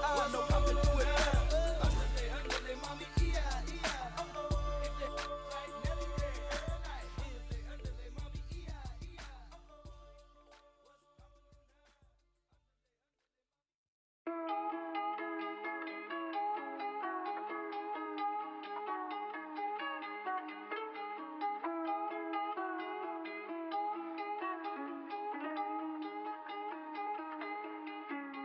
I know I can do it better. Andale, mami,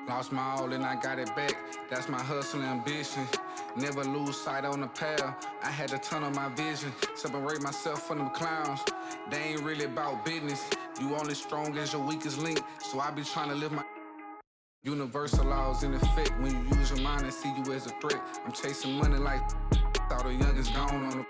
Lost my all and I got it back. That's my hustle and ambition. Never lose sight on the path. I had to turn on my vision. Separate myself from them clowns. They ain't really about business. You only strong as your weakest link. So I be trying to live my universal laws in effect. When you use your mind and see you as a threat. I'm chasing money like all the youngest gone on the.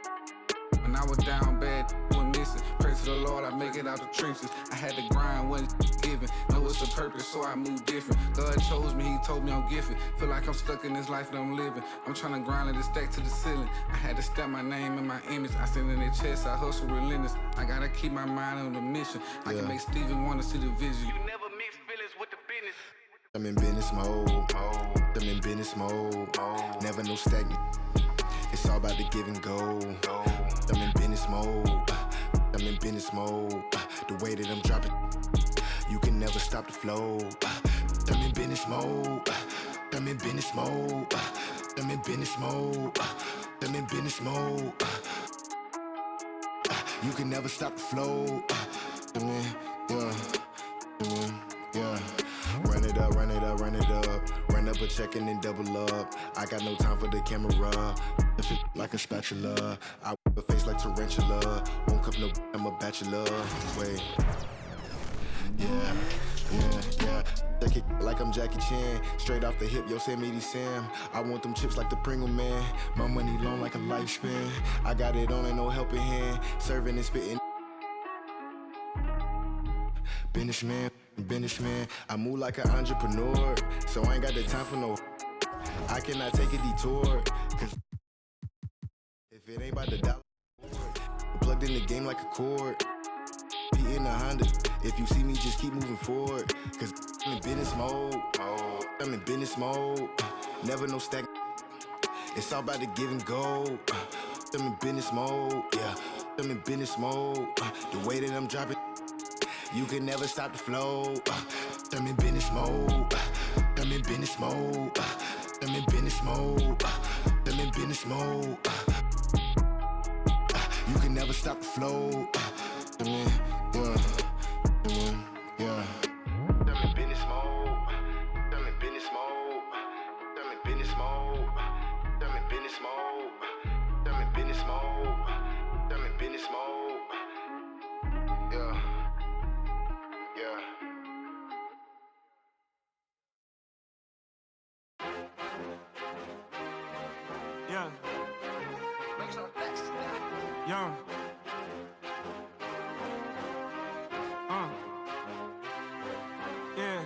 When I was down bad, was missing. Pray to the Lord, I make it out the trenches. I had to grind when it's given. Know it's a purpose, so I move different. God chose me, he told me I'm gifted. Feel like I'm stuck in this life that I'm living. I'm trying to grind it and stack to the ceiling. I had to stamp my name and my image. I stand in their chest, I hustle relentless. I gotta keep my mind on the mission. I can make Steven wanna see the vision. You never mix feelings with the business. I'm in business mode. I'm in business mode. Never no stagnant. It's all about the give and go. I'm in business mode. I'm in business mode. The way that I'm dropping, you can never stop the flow. I'm in business mode. I'm in business mode. I'm in business mode. I'm in business mode. You can never stop the flow. Yeah. Run it up, run it up, run it up. Run up a check and then double up. I got no time for the camera. If it like a spatula, I whip a face like tarantula. Won't cuff no, I'm a bachelor. Wait. Yeah. They kick like I'm Jackie Chan. Straight off the hip, Yosemite Sam. I want them chips like the Pringle Man. My money long like a lifespan. I got it on, ain't no helping hand. Serving and spitting. Businessman, I move like an entrepreneur, so I ain't got the time for no. I cannot take a detour, cause if it ain't about the dollar, plugged in the game like a cord. Be in a Honda, if you see me, just keep moving forward, cause I'm in business mode. I'm in business mode, never no stack. It's all about the give and go. I'm in business mode, yeah. I'm in business mode. The way that I'm dropping. You can never stop the flow. I'm in business mode. I'm in business mode. I'm in business mode. I'm in business mode. You can never stop the flow. Yeah. I'm in business mode. I'm in business mode. I'm in business mode. I'm in business mode. I'm in business mode. I'm in business mode. Yeah. Young. Yeah.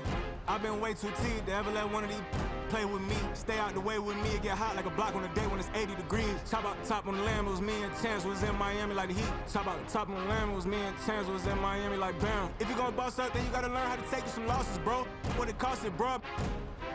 I've been way too teed to ever let one of these play with me. Stay out the way with me. It get hot like a block on a day when it's 80 degrees. Top out the top on the Lamb, it was me and Chance was in Miami like the Heat. Top out the top on the Lamb, it was me and Chance was in Miami like bam. If you gonna boss up, then you gotta learn how to take some losses, bro. What it cost it, bro.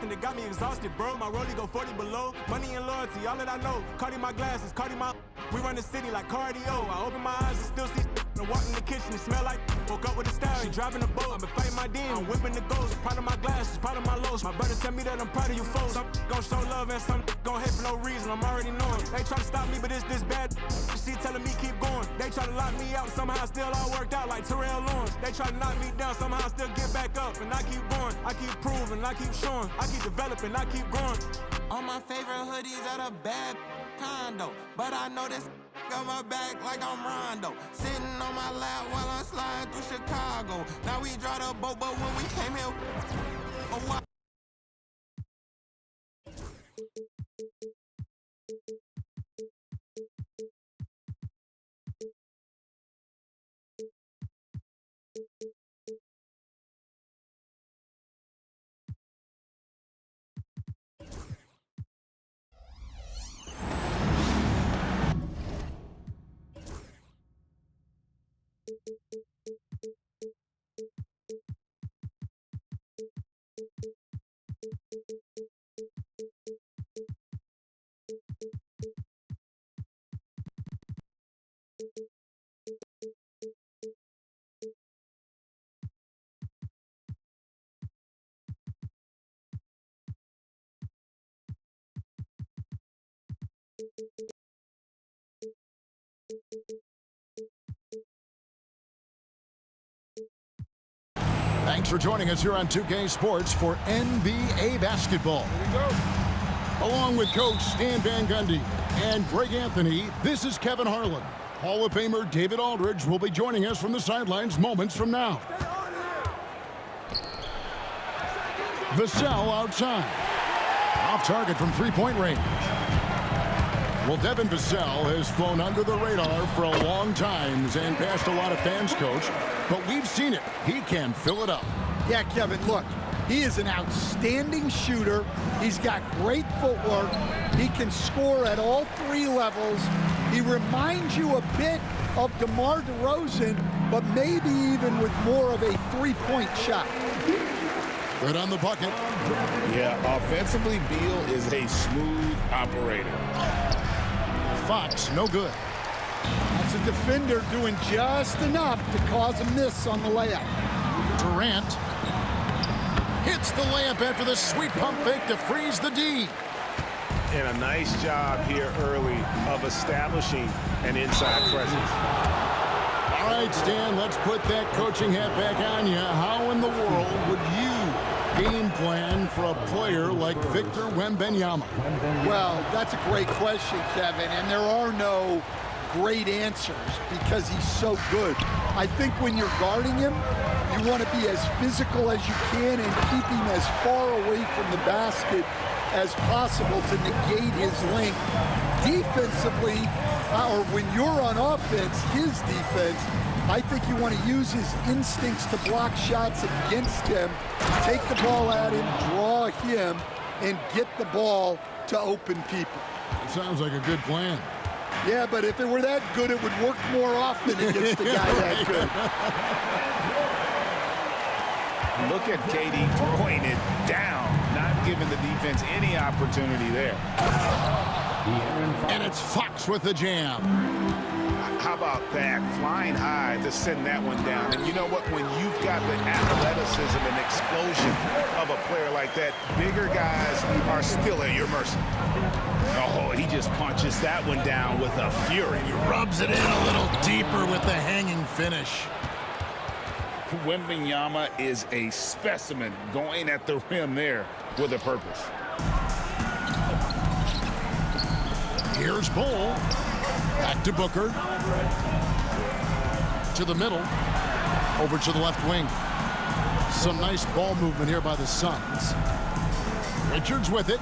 And it got me exhausted, bro. My rollie go 40 below. Money and loyalty, all that I know. Cardi my glasses, Cardi my. We run the city like cardio. I open my eyes and still see. And walk in the kitchen, it smell like. Woke up with a style. She driving the boat. I've been fighting my demon. I'm whipping the ghost. Proud of my glasses, proud of my lows. My brother tell me that I'm proud of you folks. Some gon' show love and some gon' hate for no reason. I'm already knowing. They try to stop me, but it's this bad. She telling me keep going. They try to lock me out. Somehow still all worked out like Terrell Lawrence. They try to knock me down. Somehow I still get back up. And I keep going. I keep proving. I keep showing. I keep developing. I keep growing. All my favorite hoodies at a bad condo. But I know this got my back like I'm Rondo. Sitting on my lap while I'm sliding through Chicago. Now we draw the boat, but when we came here, oh, wow. Thanks for joining us here on 2K Sports for NBA basketball. Here we go. Along with Coach Stan Van Gundy and Greg Anthony, this is Kevin Harlan. Hall of Famer David Aldridge will be joining us from the sidelines moments from now. Vassell outside. Off target from three-point range. Well, Devin Vassell has flown under the radar for a long time and passed a lot of fans, Coach. But we've seen it. He can fill it up. Yeah, Kevin, look. He is an outstanding shooter. He's got great footwork. He can score at all three levels. He reminds you a bit of DeMar DeRozan, but maybe even with more of a three-point shot. Good on the bucket. Yeah, offensively, Beal is a smooth operator. Fox, no good. That's a defender doing just enough to cause a miss on the layup. Durant hits the layup after the sweet pump fake to freeze the D. And a nice job here early of establishing an inside presence. All right, Stan, let's put that coaching hat back on you. How in the world would you game plan for a player like Victor Wembanyama? Well, that's a great question, Kevin, and there are no great answers because he's so good. I think when you're guarding him, you want to be as physical as you can and keep him as far away from the basket as possible to negate his length. Defensively, or when you're on offense, his defense, I think you want to use his instincts to block shots against him, take the ball at him, draw him, and get the ball to open people. That sounds like a good plan. Yeah, but if it were that good, it would work more often against a guy that good. Look at KD throwing it down, not giving the defense any opportunity there. And it's Fox with the jam. How about that? Flying high to send that one down. And you know what? When you've got the athleticism and explosion of a player like that, bigger guys are still at your mercy. Oh, he just punches that one down with a fury. He rubs it in a little deeper with the hanging finish. Wembanyama is a specimen going at the rim there with a purpose. Here's Bull. Back to Booker. To the middle. Over to the left wing. Some nice ball movement here by the Suns. Richards with it.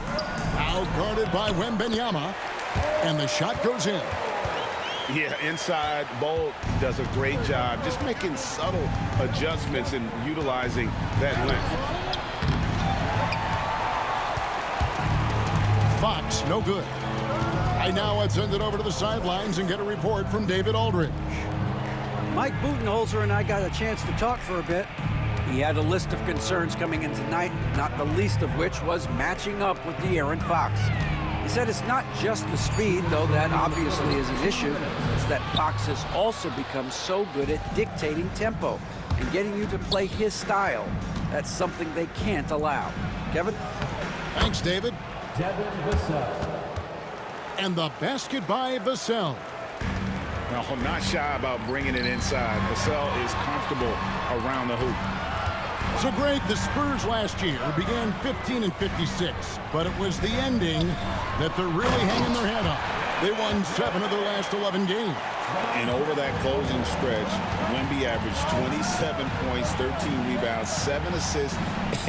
Out guarded by Wembanyama. And the shot goes in. Yeah, inside, Bolt does a great job just making subtle adjustments and utilizing that length. Fox, no good. Right now, let's send it over to the sidelines and get a report from David Aldridge. Mike Budenholzer and I got a chance to talk for a bit. He had a list of concerns coming in tonight, not the least of which was matching up with De'Aaron Fox. He said it's not just the speed, though that obviously is an issue. It's that Fox has also become so good at dictating tempo and getting you to play his style. That's something they can't allow. Kevin? Thanks, David. Devin Vassell. And the basket by Vassell. No, not shy about bringing it inside. Vassell is comfortable around the hoop. So, Greg, the Spurs last year began 15-56, but it was the ending that they're really hanging their head on. They won 7 of their last 11 games. And over that closing stretch, Wemby averaged 27 points, 13 rebounds, 7 assists,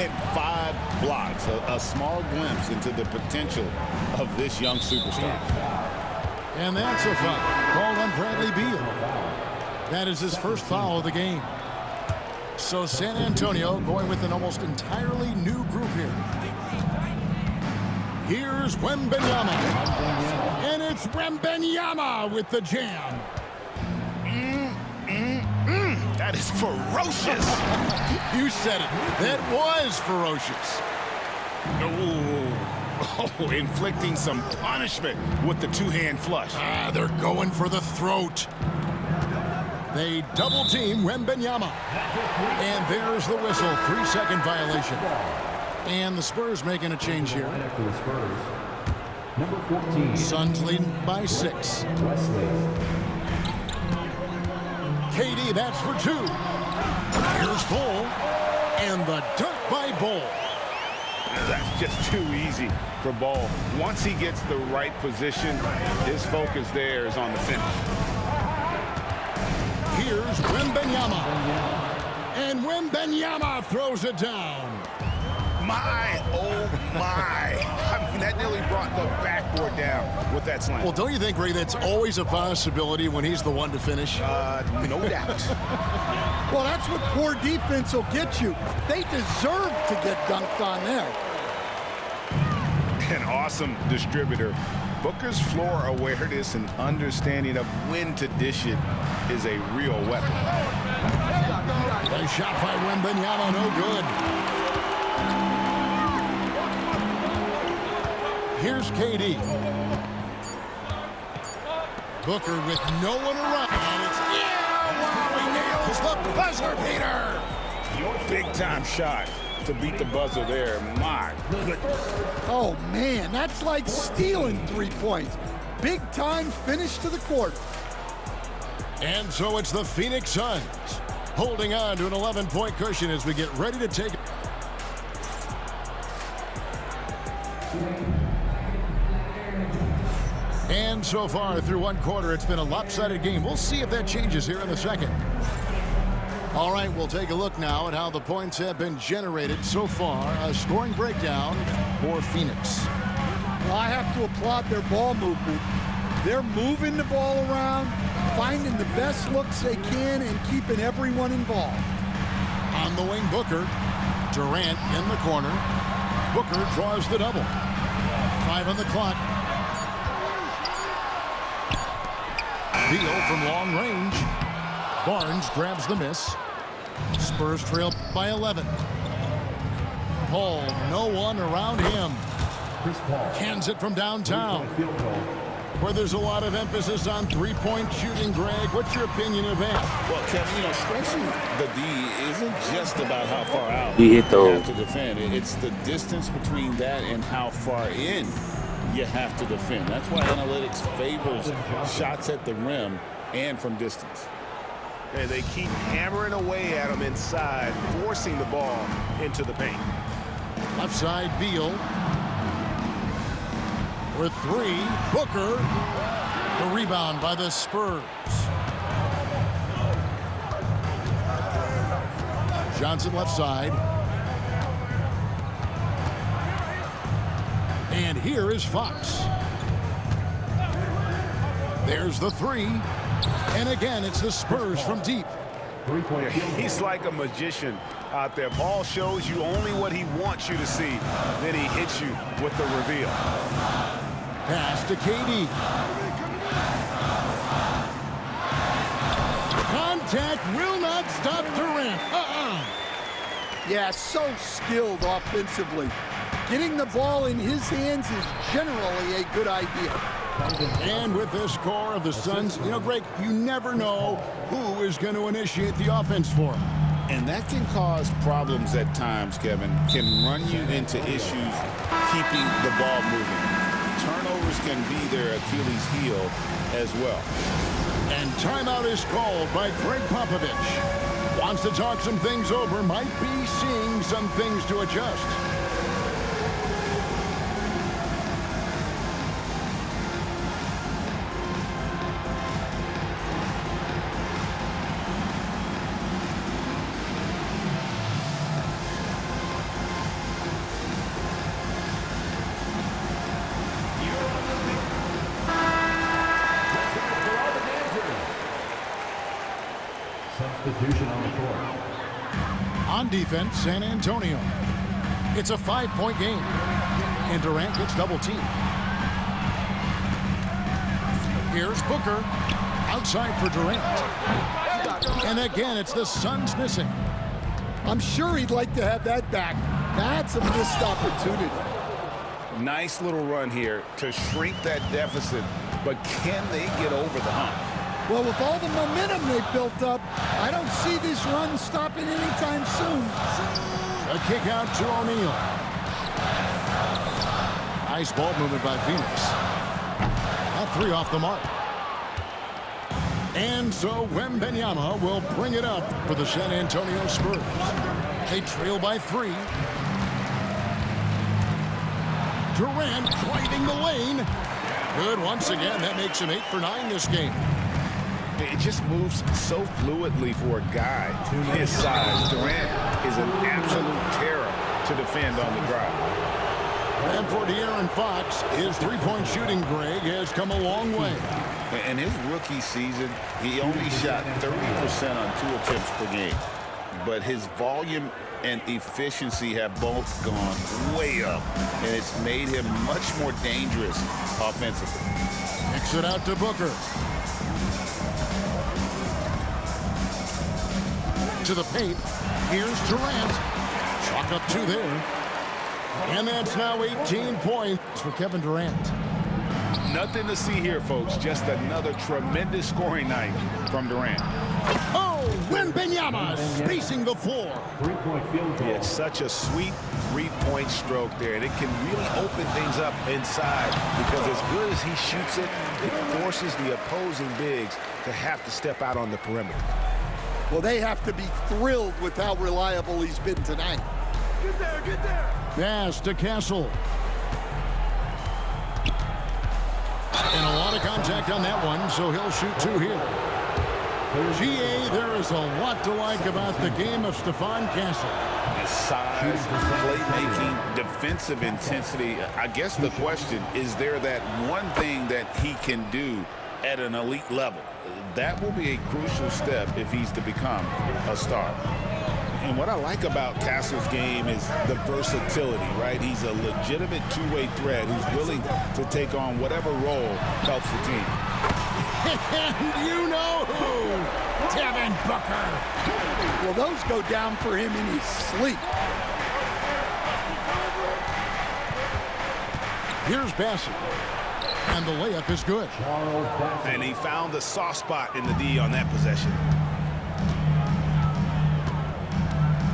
and 5 blocks. A small glimpse into the potential of this young superstar. And that's a foul called on Bradley Beal. That is his first foul of the game. So San Antonio going with an almost entirely new group here. Here's Wembanyama. And it's Wembanyama with the jam. That is ferocious. You said it. That was ferocious. Oh, inflicting some punishment with the two-hand flush. They're going for the throat. They double-team Wembanyama. And there's the whistle. 3-second violation. And the Spurs making a change here. Number 14. Suns leading by 6. KD, that's for 2. Here's Bull. And the dunk by Bol. That's just too easy for Bol. Once he gets the right position, his focus there is on the finish. Here's Wembanyama. And Wembanyama throws it down. My, oh my. I mean, that nearly brought the backboard down with that slam. Well, don't you think, Ray, that's always a possibility when he's the one to finish? No doubt. Well, that's what poor defense will get you. They deserve to get dunked on there. An awesome distributor. Booker's floor awareness and understanding of when to dish it is a real weapon. Nice shot by Wembanyama, no good. Here's KD. Booker with no one around. And it's, wow, he nails the buzzer beater. Big-time shot to beat the buzzer there. My goodness. Oh, man, that's like stealing 3 points. Big-time finish to the quarter. And so it's the Phoenix Suns holding on to an 11-point cushion as we get ready to take it. And so far through one quarter, it's been a lopsided game. We'll see if that changes here in the second. All right, we'll take a look now at how the points have been generated so far. A scoring breakdown for Phoenix. Well, I have to applaud their ball movement. They're moving the ball around, finding the best looks they can, and keeping everyone involved. On the wing, Booker. Durant in the corner. Booker draws the double. 5 on the clock. Beal from long range. Barnes grabs the miss. Spurs trail by 11. Paul, no one around him. Cans it from downtown, where there's a lot of emphasis on three-point shooting. Greg, what's your opinion of that? Well, Kevin, stretching the D isn't just about how far out you have to defend. It's the distance between that and how far in you have to defend. That's why analytics favors shots at the rim and from distance. And they keep hammering away at them inside, forcing the ball into the paint. Left side, Beal. For 3, Booker. The rebound by the Spurs. Johnson left side. And here is Fox. There's the 3. And again, it's the Spurs from deep. He's like a magician out there. Ball shows you only what he wants you to see. Then he hits you with the reveal. Pass to KD. Contact will not stop Durant. Yeah, so skilled offensively. Getting the ball in his hands is generally a good idea. And with this score of the Suns, Greg, you never know who is going to initiate the offense for him. And that can cause problems at times, Kevin. Can run you into issues keeping the ball moving. Turnovers can be their Achilles heel as well. And timeout is called by Greg Popovich. Wants to talk some things over, might be seeing some things to adjust. Substitution on the court. On defense, San Antonio. It's a 5-point game. And Durant gets double-teamed. Here's Booker. Outside for Durant. And again, it's the Suns missing. I'm sure he'd like to have that back. That's a missed opportunity. Nice little run here to shrink that deficit. But can they get over the hump? Well, with all the momentum they've built up, I don't see this run stopping anytime soon. A kick out to O'Neal. Nice ball movement by Phoenix. A 3 off the mark. And so Wembanyama will bring it up for the San Antonio Spurs. They trail by 3. Durant driving the lane. Good once again. That makes him 8 for 9 this game. It just moves so fluidly for a guy his size. Durant is an absolute terror to defend on the drive. And for De'Aaron Fox, his three-point shooting, Greg, has come a long way. In his rookie season, he only shot 30% on 2 attempts per game. But his volume and efficiency have both gone way up, and it's made him much more dangerous offensively. Kicks it out to Booker. To the paint. Here's Durant. Chalk up 2 there. And that's now 18 points for Kevin Durant. Nothing to see here, folks. Just another tremendous scoring night from Durant. Oh, Wembanyama spacing the floor. Three-point field goal. It's such a sweet three-point stroke there, and it can really open things up inside because as good as he shoots it, it forces the opposing bigs to have to step out on the perimeter. Well, they have to be thrilled with how reliable he's been tonight. Get there, get there. Pass to Castle. And a lot of contact on that one, so he'll shoot 2 here. GA, there is a lot to like about the game of Stephon Castle. His size, playmaking, defensive intensity. I guess the question, is there that one thing that he can do at an elite level? That will be a crucial step if he's to become a star. And what I like about Castle's game is the versatility, right? He's a legitimate two-way threat who's willing to take on whatever role helps the team. And you know who? Devin Booker. Well, those go down for him in his sleep. Here's Bassett. And the layup is good. And he found the soft spot in the D on that possession.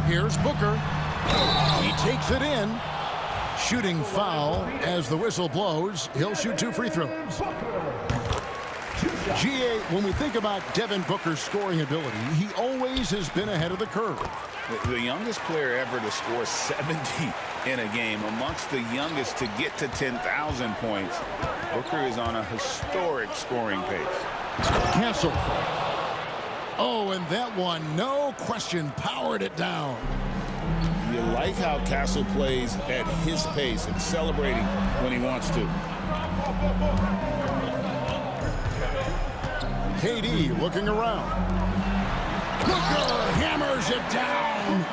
Here's Booker. He takes it in. Shooting foul as the whistle blows. He'll shoot 2 free throws. GA, when we think about Devin Booker's scoring ability, he always has been ahead of the curve. The youngest player ever to score 70 in a game, amongst the youngest to get to 10,000 points. Booker is on a historic scoring pace. Castle. Oh, and that one, no question, powered it down. You like how Castle plays at his pace and celebrating when he wants to. KD looking around. Booker hammers it down.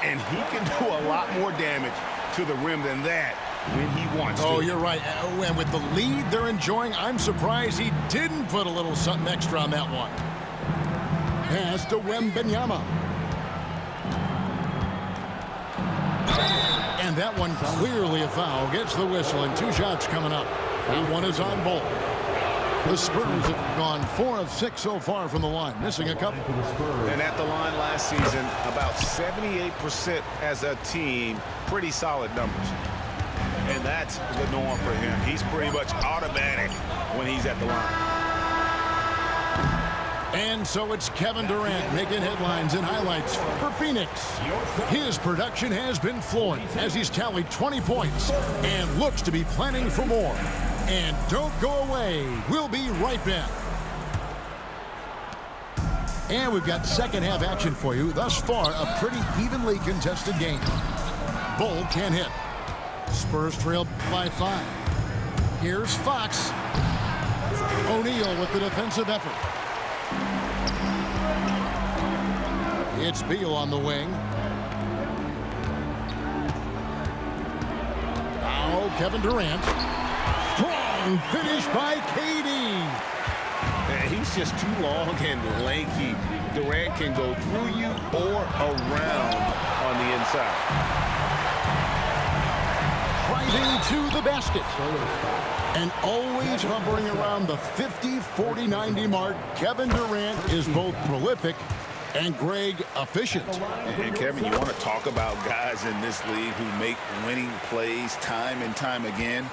And he can do a lot more damage to the rim than that when he wants to. Oh, you're right. And with the lead they're enjoying, I'm surprised he didn't put a little something extra on that one. Pass to Wembanyama. And that one clearly a foul. Gets the whistle, and 2 shots coming up. And 1 is on Bol. The Spurs have gone 4 of 6 so far from the line, missing a couple. And at the line last season, about 78% as a team, pretty solid numbers. And that's the norm for him. He's pretty much automatic when he's at the line. And so it's Kevin Durant making headlines and highlights for Phoenix. His production has been flowing as he's tallied 20 points and looks to be planning for more. And don't go away. We'll be right back. And we've got second half action for you. Thus far, a pretty evenly contested game. Bol can't hit. Spurs trail by 5. Here's Fox. O'Neal with the defensive effort. It's Beal on the wing. Now Kevin Durant. Strong finish by KD. And he's just too long and lanky. Durant can go through you or around on the inside. Driving to the basket. And always hovering around the 50, 40, 90 mark, Kevin Durant is both prolific and, Greg, efficient. And Kevin, you want to talk about guys in this league who make winning plays time and time again?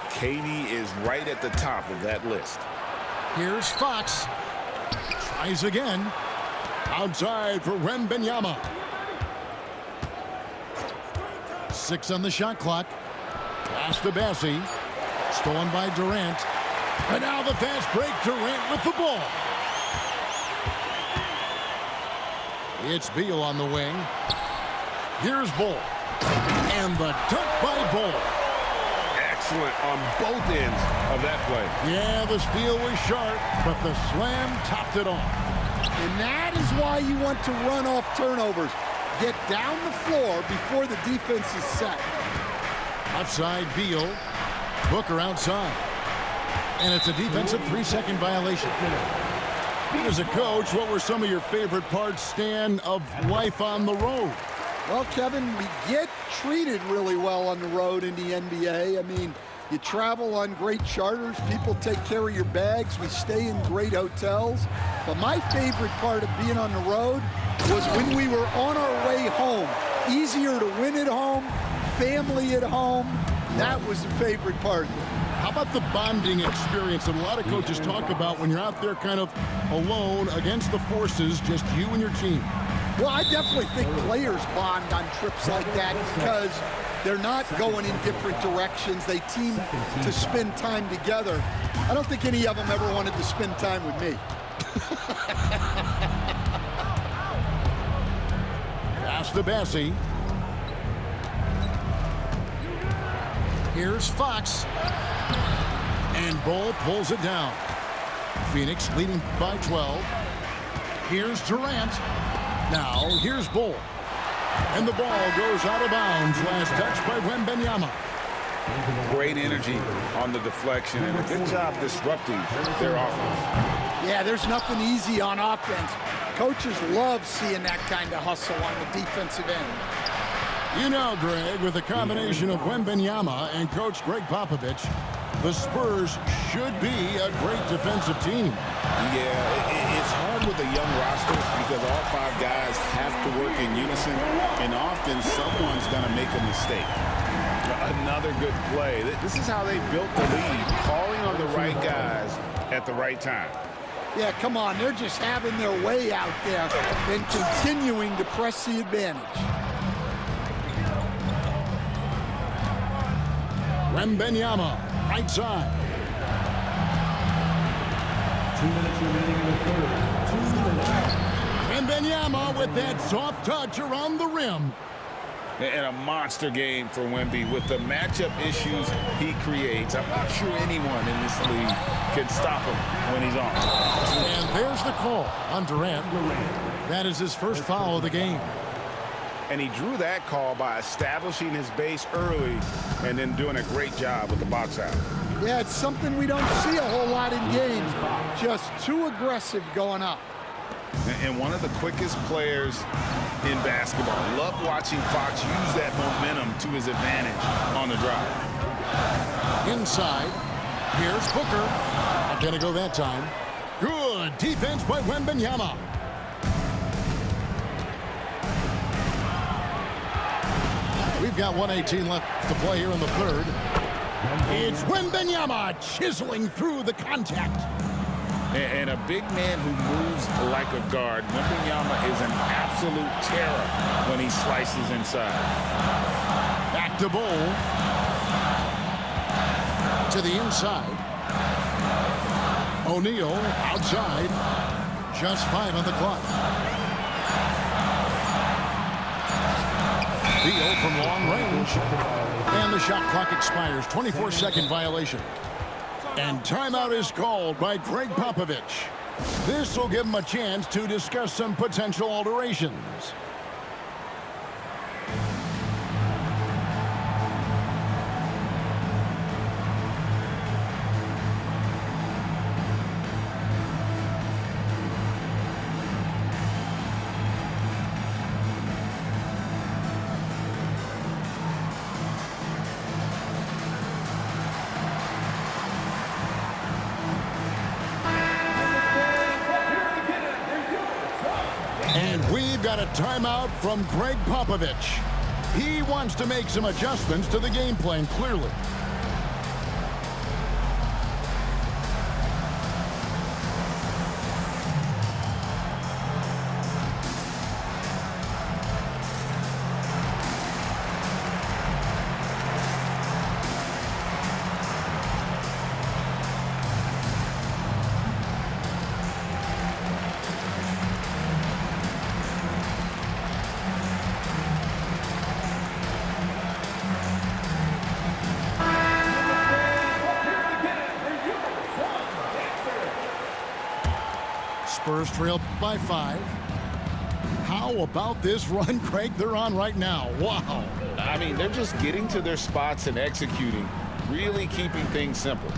KD is right at the top of that list. Here's Fox. Tries again. Outside for Wembanyama. 6 on the shot clock. Pass to Bassie. Stolen by Durant. And now the fast break. Durant with the ball. It's Beal on the wing. Here's Bull. And the dunk by Bull. Excellent on both ends of that play. Yeah, the steal was sharp, but the slam topped it off. And that is why you want to run off turnovers. Get down the floor before the defense is set. Outside Beal. Booker outside. And it's a defensive 3-second violation. As a coach, what were some of your favorite parts, Stan, of life on the road? Well, Kevin, we get treated really well on the road in the NBA. I mean, you travel on great charters. People take care of your bags. We stay in great hotels. But my favorite part of being on the road was when we were on our way home. Easier to win at home, family at home. That was the favorite part. How about the bonding experience that a lot of coaches talk about when you're out there kind of alone against the forces, just you and your team? Well, I definitely think players bond on trips like that because they're not going in different directions. They team to spend time together. I don't think any of them ever wanted to spend time with me. Pass to Bassie. Here's Fox. And Bull pulls it down. Phoenix leading by 12. Here's Durant. Now, here's Bull. And the ball goes out of bounds. Last touch by Wembanyama. Great energy on the deflection and a good job disrupting their offense. Yeah, there's nothing easy on offense. Coaches love seeing that kind of hustle on the defensive end. You know, Greg, with a combination of Wembanyama and Coach Greg Popovich, the Spurs should be a great defensive team. Yeah, it's hard with a young roster because all 5 guys have to work in unison, and often someone's going to make a mistake. Another good play. This is how they built the lead, calling on the right guys at the right time. Yeah, come on. They're just having their way out there and continuing to press the advantage. Wembanyama, right side. 2 minutes remaining in the third. 2 minutes. Wembanyama with that soft touch around the rim. And a monster game for Wemby with the matchup issues he creates. I'm not sure anyone in this league can stop him when he's on. And there's the call on Durant. That is his first foul of the game. And he drew that call by establishing his base early and then doing a great job with the box out. Yeah, it's something we don't see a whole lot in games. Just too aggressive going up. And one of the quickest players in basketball. Love watching Fox use that momentum to his advantage on the drive. Inside. Here's Booker. Not going to go that time. Good defense by Wembanyama. We've got 1:18 left to play here in the third. It's Wembanyama chiseling through the contact. And a big man who moves like a guard. Wembanyama is an absolute terror when he slices inside. Back to Bull. To the inside. O'Neal outside. Just 5 on the clock. Beal from long range. And the shot clock expires. 24-second violation. And timeout is called by Greg Popovich. This will give him a chance to discuss some potential alterations. We've got a timeout from Greg Popovich. He wants to make some adjustments to the game plan, clearly. Spurs trail by 5. How about this run, Craig, they're on right now? Wow. I mean, they're just getting to their spots and executing, really keeping things simple.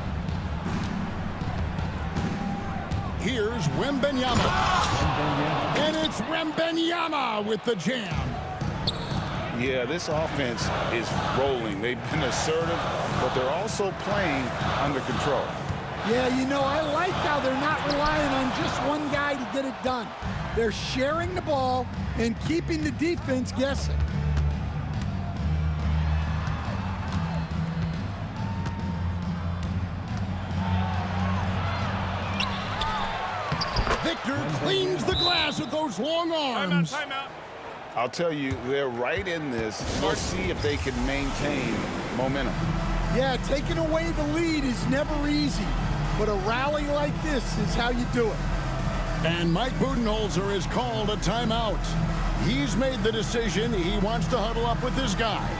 Here's Wembanyama. And it's Wembanyama with the jam. Yeah, this offense is rolling. They've been assertive, but they're also playing under control. Yeah, you know, I like how they're not relying on just one guy to get it done. They're sharing the ball and keeping the defense guessing. Victor cleans the glass with those long arms. Timeout. I'll tell you, they're right in this. We'll see if they can maintain momentum. Yeah, taking away the lead is never easy, but a rally like this is how you do it. And Mike Budenholzer has called a timeout. He's made the decision. He wants to huddle up with his guys.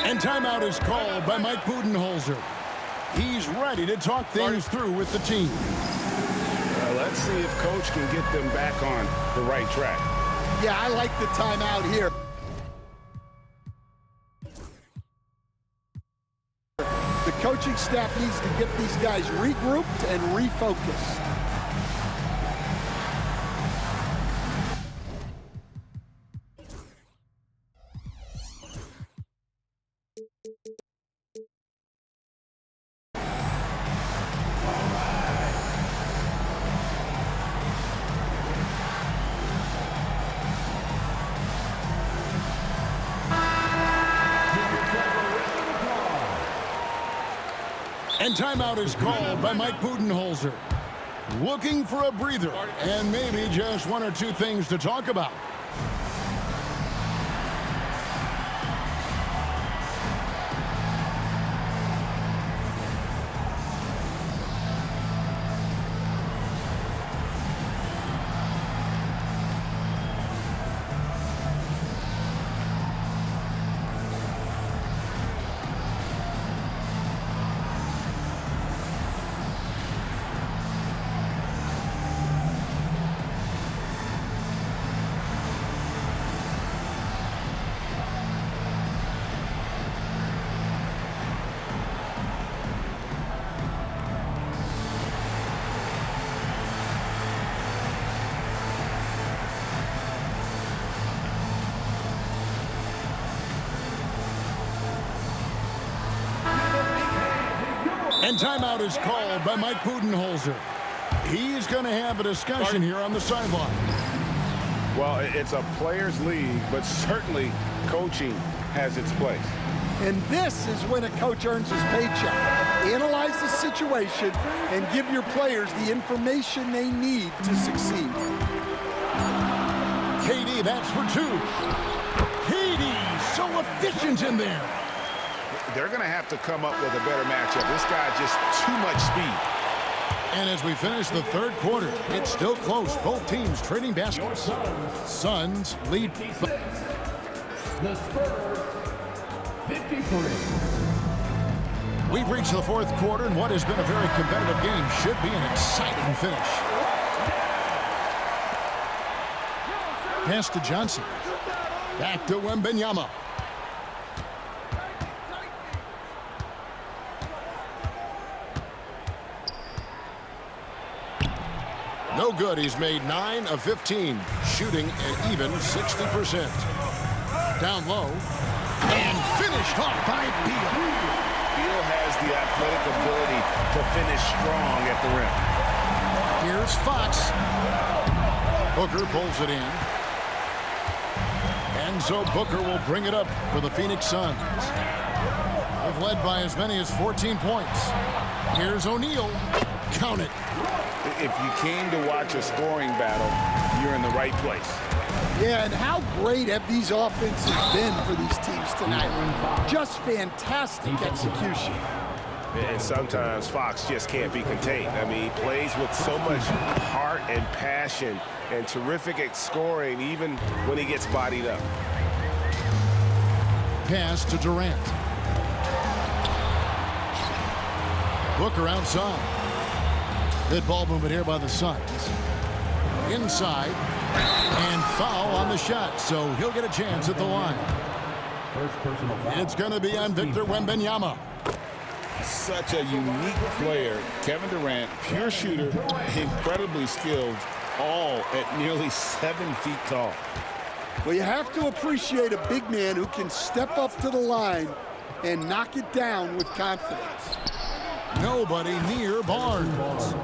And timeout is called by Mike Budenholzer. He's ready to talk things through with the team. Let's see if Coach can get them back on the right track. Yeah, I like the timeout here. The coaching staff needs to get these guys regrouped and refocused. And timeout is called by Mike Budenholzer. Looking for a breather and maybe just one or two things to talk about. And timeout is called by Mike Budenholzer. He's going to have a discussion here on the sideline. Well, it's a players' league, but certainly coaching has its place. And this is when a coach earns his paycheck. Analyze the situation and give your players the information they need to succeed. KD, that's for 2. KD, so efficient in there. They're going to have to come up with a better matchup. This guy just too much speed. And as we finish the third quarter, it's still close. Both teams trading baskets. Suns lead. The Spurs, 53. We've reached the fourth quarter, and what has been a very competitive game should be an exciting finish. Pass to Johnson. Back to Wembanyama. No good. He's made 9 of 15, shooting an even 60%. Down low, and finished off by Beal. Beal has the athletic ability to finish strong at the rim. Here's Fox. Booker pulls it in. And so Booker will bring it up for the Phoenix Suns. They've led by as many as 14 points. Here's O'Neal. Count it. If you came to watch a scoring battle, you're in the right place. Yeah, and how great have these offenses been for these teams tonight? Just fantastic execution. And sometimes Fox just can't be contained. I mean, he plays with so much heart and passion and terrific at scoring even when he gets bodied up. Pass to Durant. Booker outside. Good ball movement here by the Suns. Inside. And foul on the shot, so he'll get a chance at the line. It's going to be on Victor Wembanyama. Such a unique player. Kevin Durant, pure shooter, incredibly skilled, all at nearly 7 feet tall. Well, you have to appreciate a big man who can step up to the line and knock it down with confidence. Nobody near Barnes.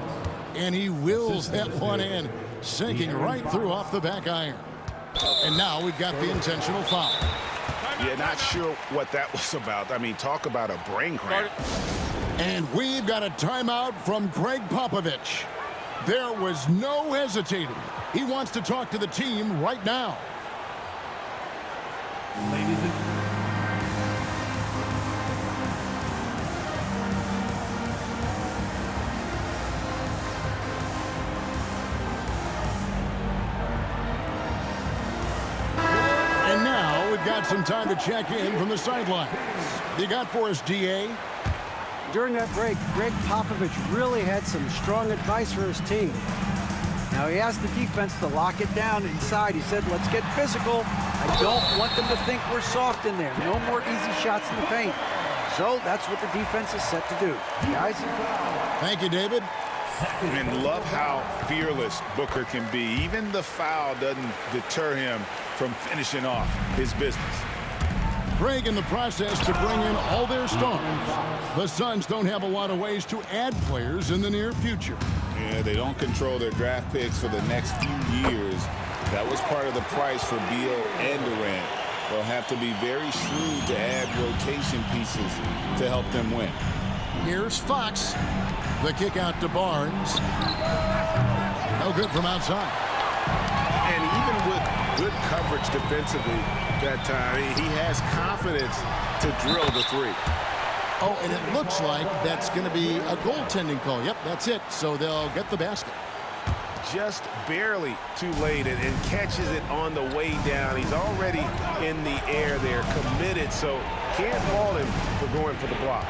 And he wills that one in, sinking right through off the back iron. And now we've got the intentional foul. Yeah, not sure what that was about. I mean, talk about a brain cramp. And we've got a timeout from Greg Popovich. There was no hesitating. He wants to talk to the team right now. Ladies and got some time to check in from the sidelines. You got for us, DA? During that break, Greg Popovich really had some strong advice for his team. Now, he asked the defense to lock it down inside. He said, let's get physical. I don't want them to think we're soft in there. No more easy shots in the paint. So that's what the defense is set to do. Guys? Thank you, David. And love how fearless Booker can be. Even the foul doesn't deter him from finishing off his business. Greg in the process to bring in all their stars. The Suns don't have a lot of ways to add players in the near future. Yeah, they don't control their draft picks for the next few years. That was part of the price for Beal and Durant. They'll have to be very shrewd to add rotation pieces to help them win. Here's Fox. The kick out to Barnes. No good from outside. And even with good coverage defensively that time, he has confidence to drill the three. Oh, and it looks like that's going to be a goaltending call. Yep, that's it. So they'll get the basket. Just barely too late and catches it on the way down. He's already in the air there, committed, so can't fault him for going for the block.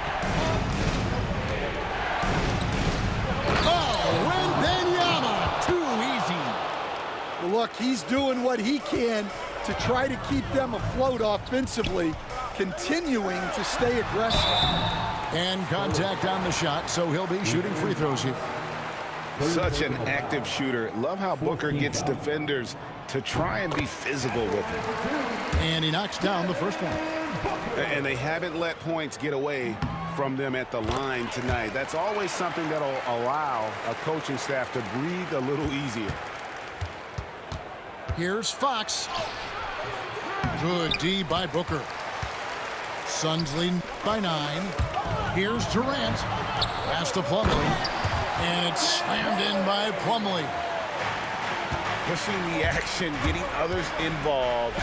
Oh, Wembanyama, too easy. Well, look, he's doing what he can to try to keep them afloat offensively, continuing to stay aggressive. And contact on the shot, so he'll be shooting free throws here. Such an active shooter. Love how Booker gets defenders to try and be physical with him. And he knocks down the first one. And they haven't let points get away from them at the line tonight. That's always something that'll allow a coaching staff to breathe a little easier. Here's Fox. Good D by Booker. Suns lead by 9. Here's Durant. Pass to Plumlee. And it's slammed in by Plumlee. Pushing the action, getting others involved.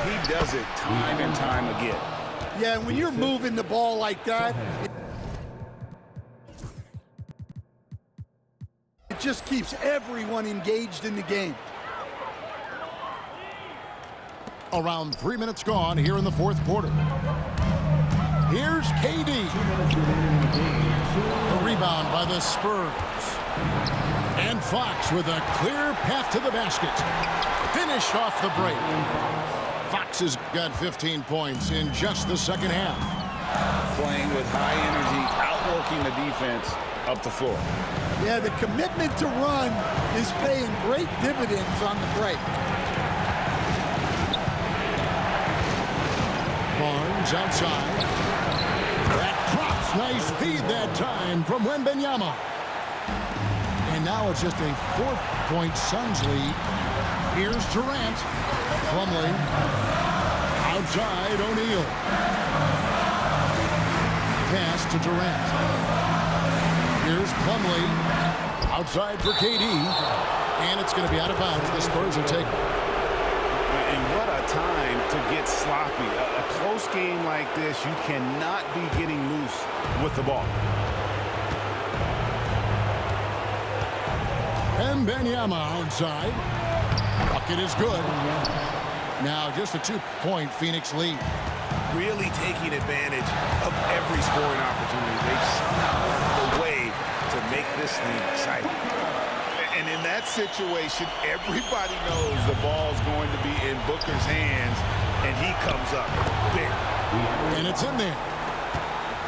He does it time and time again. Yeah, and when you're moving the ball like that, it just keeps everyone engaged in the game. Around 3 minutes gone here in the fourth quarter. Here's KD. The rebound by the Spurs. And Fox with a clear path to the basket. Finished off the break. Fox has got 15 points in just the second half. Playing with high energy, outworking the defense up the floor. Yeah, the commitment to run is paying great dividends on the break. Barnes outside. That drops. Nice feed that time from Wembanyama. And now it's just a 4-point Suns lead. Here's Durant. Plumlee. Outside O'Neal. Pass to Durant. Here's Plumlee. Outside for KD. And it's going to be out of bounds. The Spurs will take it. And what a time to get sloppy. A close game like this, you cannot be getting loose with the ball. Wembanyama outside. Bucket is good. Now just a 2-point Phoenix lead. Really taking advantage of every scoring opportunity. They've somehow found a way to make this thing exciting. And in that situation, everybody knows the ball's going to be in Booker's hands, and he comes up big. And it's in there.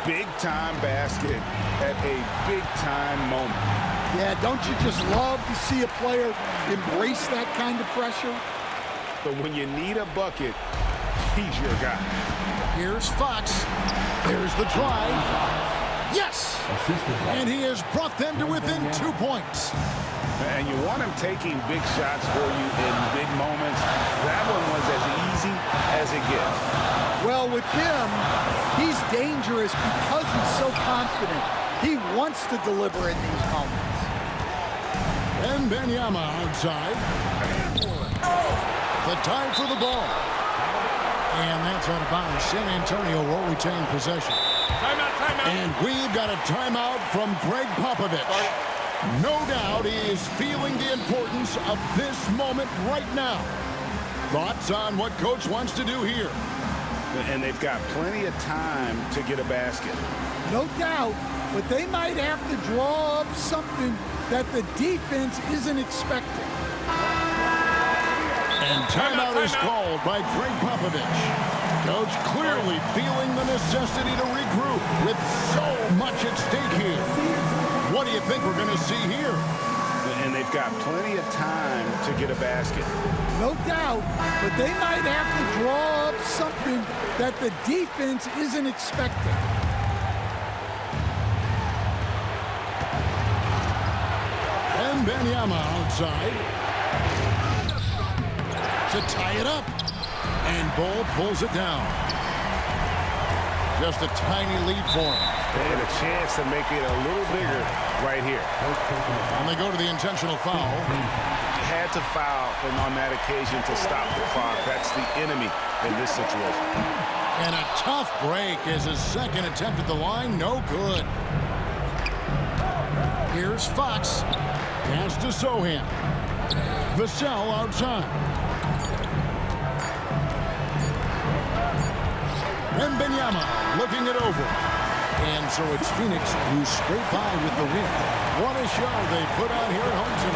Big-time basket at a big-time moment. Yeah, don't you just love to see a player embrace that kind of pressure? But when you need a bucket, he's your guy. Here's Fox. There's the drive. Yes! And he has brought them to within 2 points. And you want him taking big shots for you in big moments. That one was as easy as it gets. Well, with him, he's dangerous because he's so confident. He wants to deliver in these moments. Wembanyama outside. The time for the ball. And that's out of bounds. San Antonio will retain possession. Timeout. And we've got a timeout from Greg Popovich. No doubt he is feeling the importance of this moment right now. Thoughts on what Coach wants to do here? And they've got plenty of time to get a basket. No doubt, but they might have to draw up something that the defense isn't expecting. And timeout is called by Greg Popovich. Coach clearly feeling the necessity to regroup with so much at stake here. What do you think we're going to see here? And they've got plenty of time to get a basket. No doubt, but they might have to draw up something that the defense isn't expecting. Wembanyama outside to tie it up. And Bull pulls it down. Just a tiny lead for him. They had a chance to make it a little bigger right here. And they go to the intentional foul. Had to foul on that occasion to stop the clock. That's the enemy in this situation. And a tough break as his second attempt at the line. No good. Here's Fox. Pass to Sohan. Vassell outside. Wembanyama looking it over. And so it's Phoenix who scrape by with the win. What a show they put on here at home tonight.